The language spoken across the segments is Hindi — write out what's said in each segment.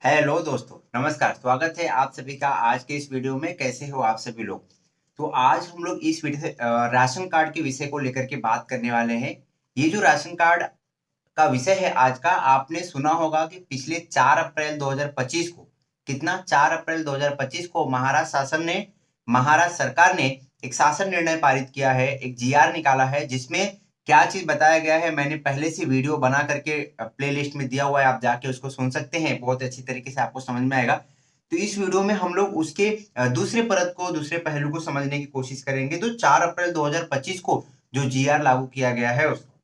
हेलो दोस्तों, नमस्कार। स्वागत है आप सभी का आज के इस वीडियो में। कैसे हो आप सभी लोग? तो आज हम लोग इस वीडियो से राशन कार्ड के विषय को लेकर के बात करने वाले हैं। ये जो राशन कार्ड का विषय है आज का, आपने सुना होगा कि पिछले 4 अप्रैल 2025 को, कितना 4 अप्रैल 2025 को महाराष्ट्र सरकार ने एक शासन निर्णय पारित किया है, एक जीआर निकाला है, जिसमें क्या चीज बताया गया है मैंने पहले से वीडियो बना करके प्लेलिस्ट में दिया हुआ है, आप जाके उसको सुन सकते हैं। बहुत अच्छी तरीके से आपको समझ में आएगा। तो इस वीडियो में हम लोग उसके दूसरे परत को, दूसरे पहलू को समझने की कोशिश करेंगे। तो 4 अप्रैल 2025 को जो जीआर लागू किया गया है उसको,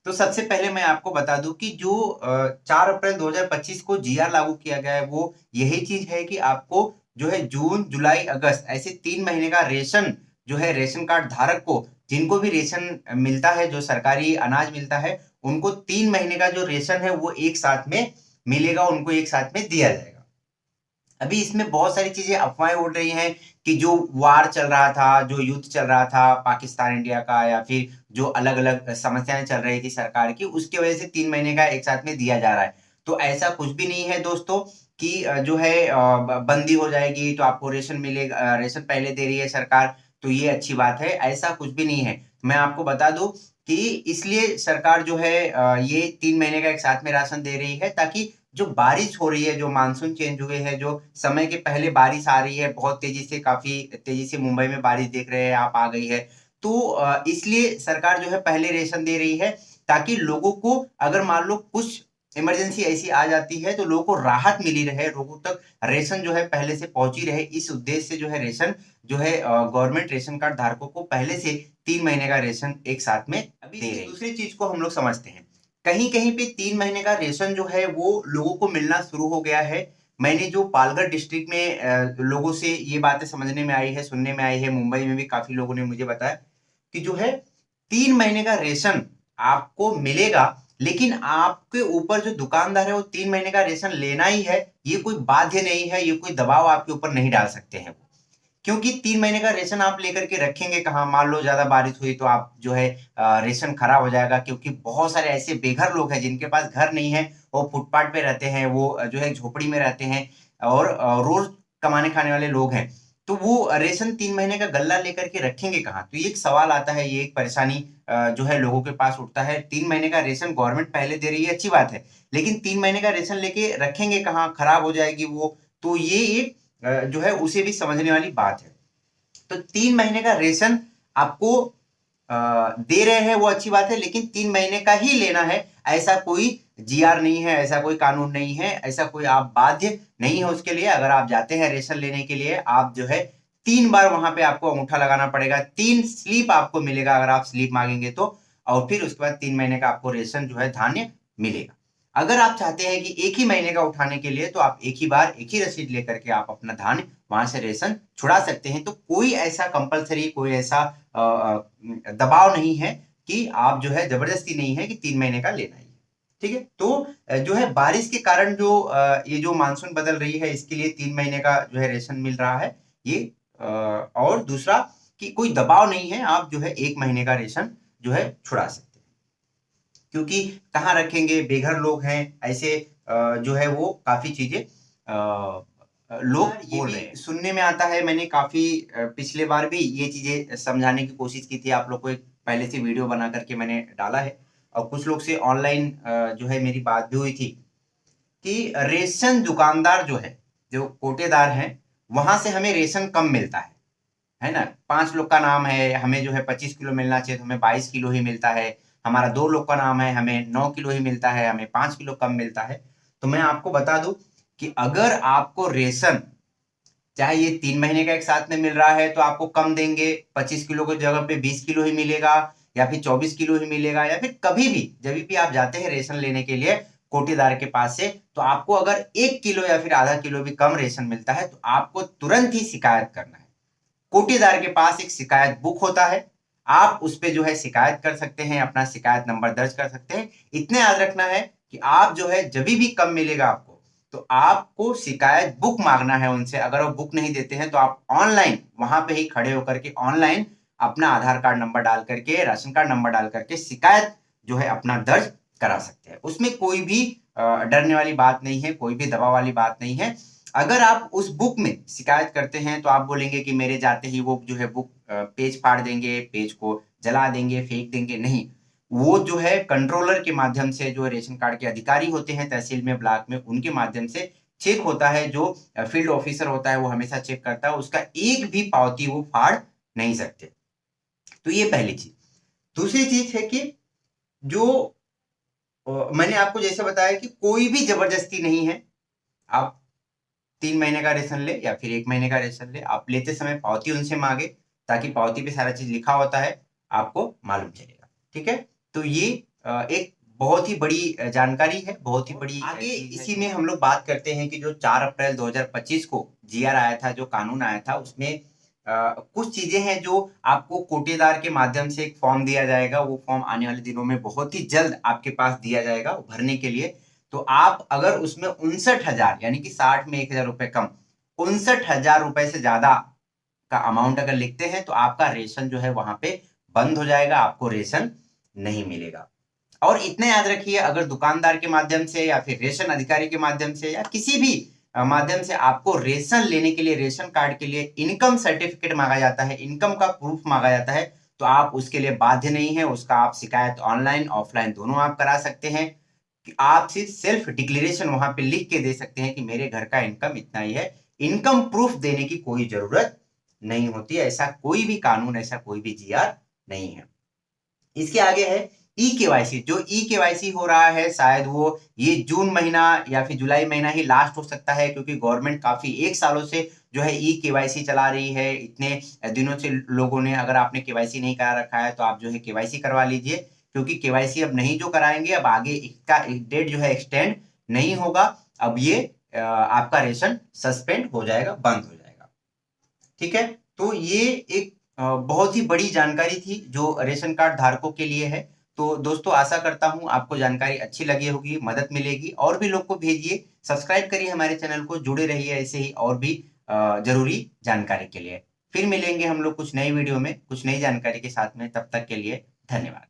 तो सबसे पहले मैं आपको बता दूं कि जो 4 अप्रैल 2025 को जीआर लागू किया गया है वो यही चीज है कि आपको जो है जून, जुलाई, अगस्त ऐसे 3 महीने का रेशन जो है रेशन कार्ड धारक को, जिनको भी रेशन मिलता है, जो सरकारी अनाज मिलता है, उनको 3 महीने का जो रेशन है वो एक साथ में मिलेगा, उनको एक साथ में दिया जाएगा। अभी इसमें बहुत सारी चीजें अफवाहें उड़ रही हैं कि जो वार चल रहा था, जो युद्ध चल रहा था पाकिस्तान इंडिया का, या फिर जो अलग अलग समस्याएं चल रही थी सरकार की, उसकी वजह से 3 महीने का एक साथ में दिया जा रहा है। तो ऐसा कुछ भी नहीं है दोस्तों कि जो है बंदी हो जाएगी तो आपको रेशन मिलेगा, रेशन पहले दे रही है सरकार तो ये अच्छी बात है, ऐसा कुछ भी नहीं है। मैं आपको बता दूं कि इसलिए सरकार जो है ये 3 महीने का एक साथ में राशन दे रही है, ताकि जो बारिश हो रही है, जो मानसून चेंज हुए हैं, जो समय के पहले बारिश आ रही है, बहुत तेजी से, काफी तेजी से मुंबई में बारिश देख रहे हैं आप, आ गई है। तो इसलिए सरकार जो है पहले रेशन दे रही है, ताकि लोगों को अगर मान लो कुछ इमरजेंसी ऐसी आ जाती है तो लोगों को राहत मिली रहे, लोगों तक रेशन जो है पहले से पहुंची रहे। इस उद्देश्य से जो है रेशन जो है गवर्नमेंट रेशन कार्ड धारकों को पहले से 3 महीने का रेशन एक साथ में अभी दे रही है। दूसरी चीज को हम लोग समझते हैं, कहीं कहीं पे 3 महीने का रेशन जो है वो लोगों को मिलना शुरू हो गया है। मैंने जो पालघर डिस्ट्रिक्ट में लोगों से ये बातें समझने में आई है, सुनने में आई है, मुंबई में भी काफी लोगों ने मुझे बताया कि जो है 3 महीने का रेशन आपको मिलेगा, लेकिन आपके ऊपर जो दुकानदार है वो 3 महीने का रेशन लेना ही है, ये कोई बाध्य नहीं है, ये कोई दबाव आपके ऊपर नहीं डाल सकते हैं। क्योंकि 3 महीने का रेशन आप लेकर के रखेंगे कहाँ? मान लो ज्यादा बारिश हुई तो आप जो है रेशन खराब हो जाएगा, क्योंकि बहुत सारे ऐसे बेघर लोग हैं जिनके पास घर नहीं है, वो फुटपाथ पे रहते हैं, वो जो है झोपड़ी में रहते हैं, और रोज कमाने खाने वाले लोग हैं। तो वो रेशन 3 महीने का गल्ला लेकर के रखेंगे कहाँ? तो ये एक सवाल आता है, ये एक परेशानी जो है लोगों के पास उठता है। 3 महीने का रेशन गवर्नमेंट पहले दे रही है, अच्छी बात है, लेकिन 3 महीने का रेशन लेके रखेंगे कहाँ? खराब हो जाएगी वो। तो ये एक जो है उसे भी समझने वाली बात है। तो 3 महीने का रेशन आपको दे रहे हैं वो अच्छी बात है, लेकिन 3 महीने का ही लेना है, ऐसा कोई जीआर नहीं है, ऐसा कोई कानून नहीं है, ऐसा कोई आप बाध्य नहीं है उसके लिए। अगर आप जाते हैं रेशन लेने के लिए, आप जो है 3 बार वहां पे आपको अंगूठा लगाना पड़ेगा, 3 स्लिप आपको मिलेगा अगर आप स्लिप मांगेंगे तो, और फिर उसके बाद 3 महीने का आपको रेशन जो है धान्य मिलेगा। अगर आप चाहते हैं कि एक ही महीने का उठाने के लिए, तो आप एक ही बार एक ही रसीद लेकर के आप अपना धान्य वहां से रेशन छुड़ा सकते हैं। तो कोई ऐसा कंपलसरी, कोई ऐसा दबाव नहीं है कि आप जो है, जबरदस्ती नहीं है कि 3 महीने का लेना ही है। ठीक है? तो जो है बारिश के कारण जो ये जो मानसून बदल रही है, इसके लिए 3 महीने का जो है रेशन मिल रहा है ये। और दूसरा कि कोई दबाव नहीं है, आप जो है 1 महीने का रेशन जो है छुड़ा सकते हैं। क्योंकि कहाँ रखेंगे, बेघर लोग हैं, ऐसे जो है वो काफी चीजें लोग बोल रहे हैं, सुनने में आता है। मैंने काफी पिछले बार भी ये चीजें समझाने की कोशिश की थी आप लोग को, एक पहले से वीडियो बना करके मैंने डाला है, और कुछ लोग से ऑनलाइन जो है मेरी बात भी हुई थी कि रेशन दुकानदार जो है, जो कोटेदार हैं, वहां से हमें रेशन कम मिलता है ना? 5 लोग का नाम है, हमें जो है 25 किलो मिलना चाहिए तो हमें 22 किलो ही मिलता है। हमारा 2 लोग का नाम है, हमें 9 किलो ही मिलता है, हमें 5 किलो कम मिलता है। तो मैं आपको बता दूं कि अगर आपको रेशन, चाहे ये 3 महीने का एक साथ में मिल रहा है तो आपको कम देंगे, 25 किलो की जगह पे 20 किलो ही मिलेगा, या फिर 24 किलो ही मिलेगा, या फिर कभी भी जब भी आप जाते हैं रेशन लेने के लिए कोटेदार के पास से, तो आपको अगर 1 किलो या फिर आधा किलो भी कम रेशन मिलता है तो आपको तुरंत ही शिकायत करना है। कोटेदार के पास एक शिकायत बुक होता है, आप उस पे जो है शिकायत कर सकते हैं, अपना शिकायत नंबर दर्ज कर सकते हैं। इतने याद रखना है कि आप जो है जब भी कम मिलेगा आपको, तो आपको शिकायत बुक मांगना है उनसे। अगर वो बुक नहीं देते हैं तो आप ऑनलाइन वहां पे ही खड़े होकर के ऑनलाइन अपना आधार कार्ड नंबर डाल करके, राशन कार्ड नंबर डाल करके शिकायत जो है अपना दर्ज करा सकते हैं। उसमें कोई भी डरने वाली बात नहीं है, कोई भी दबाव वाली बात नहीं है। अगर आप उस बुक में शिकायत करते हैं तो आप बोलेंगे कि मेरे जाते ही वो जो है बुक पेज फाड़ देंगे, पेज को जला देंगे, फेंक देंगे, नहीं। वो जो है कंट्रोलर के माध्यम से, जो रेशन कार्ड के अधिकारी होते हैं तहसील में, ब्लॉक में, उनके माध्यम से चेक होता है। जो फील्ड ऑफिसर होता है वो हमेशा चेक करता है, उसका एक भी पावती वो फाड़ नहीं सकते। तो ये पहली चीज। दूसरी चीज है कि जो मैंने आपको जैसे बताया कि कोई भी जबरदस्ती नहीं है। आप 3 महीने का राशन ले या फिर 1 महीने का राशन ले, आप लेते समय पावती उनसे मांगे, ताकि पावती पे सारा चीज लिखा होता है, आपको मालूम चलेगा। ठीक है, तो ये एक बहुत ही बड़ी जानकारी है, बहुत ही बड़ी। आगे इसी में हम लोग बात करते हैं कि जो 4 अप्रैल 2025 को जीआर आया था, जो कानून आया था, उसमें कुछ चीजें हैं जो आपको कोटेदार के माध्यम से एक फॉर्म दिया जाएगा। वो फॉर्म आने वाले दिनों में बहुत ही जल्द आपके पास दिया जाएगा भरने के लिए। तो आप अगर उसमें 59,000 यानी कि 60 में 1,000 रुपए कम, 59,000 रुपए से ज्यादा का अमाउंट अगर लिखते हैं तो आपका रेशन जो है वहां पे बंद हो जाएगा, आपको रेशन नहीं मिलेगा। और इतना याद रखिए, अगर दुकानदार के माध्यम से या फिर रेशन अधिकारी के माध्यम से या किसी भी माध्यम से आपको रेशन लेने के लिए, रेशन कार्ड के लिए इनकम सर्टिफिकेट मांगा जाता है, इनकम का प्रूफ मांगा जाता है, तो आप उसके लिए बाध्य नहीं है। उसका आप शिकायत ऑनलाइन ऑफलाइन दोनों आप करा सकते हैं। कि आप सिर्फ सेल्फ डिक्लेरेशन वहां पे लिख के दे सकते हैं कि मेरे घर का इनकम इतना ही है। इनकम प्रूफ देने की कोई जरूरत नहीं होती। ऐसा कोई भी कानून, ऐसा कोई भी जीआर नहीं है। इसके आगे है ई केवाईसी। जो ई केवाईसी हो रहा है, शायद वो ये जून महीना या फिर जुलाई महीना ही लास्ट हो सकता है, क्योंकि गवर्नमेंट काफी 1 सालों से जो है ई केवाईसी चला रही है। इतने दिनों से लोगों ने, अगर आपने केवाईसी नहीं करा रखा है तो आप जो है केवाईसी करवा लीजिए, क्योंकि केवाईसी अब नहीं जो कराएंगे, अब आगे इसका डेट जो है एक्सटेंड नहीं होगा। अब ये आपका रेशन सस्पेंड हो जाएगा, बंद हो जाएगा। ठीक है, तो ये एक बहुत ही बड़ी जानकारी थी जो रेशन कार्ड धारकों के लिए है। तो दोस्तों, आशा करता हूं आपको जानकारी अच्छी लगी होगी, मदद मिलेगी। और भी लोग को भेजिए, सब्सक्राइब करिए हमारे चैनल को, जुड़े रहिए ऐसे ही और भी जरूरी जानकारी के लिए। फिर मिलेंगे हम लोग कुछ नई वीडियो में, कुछ नई जानकारी के साथ में। तब तक के लिए धन्यवाद।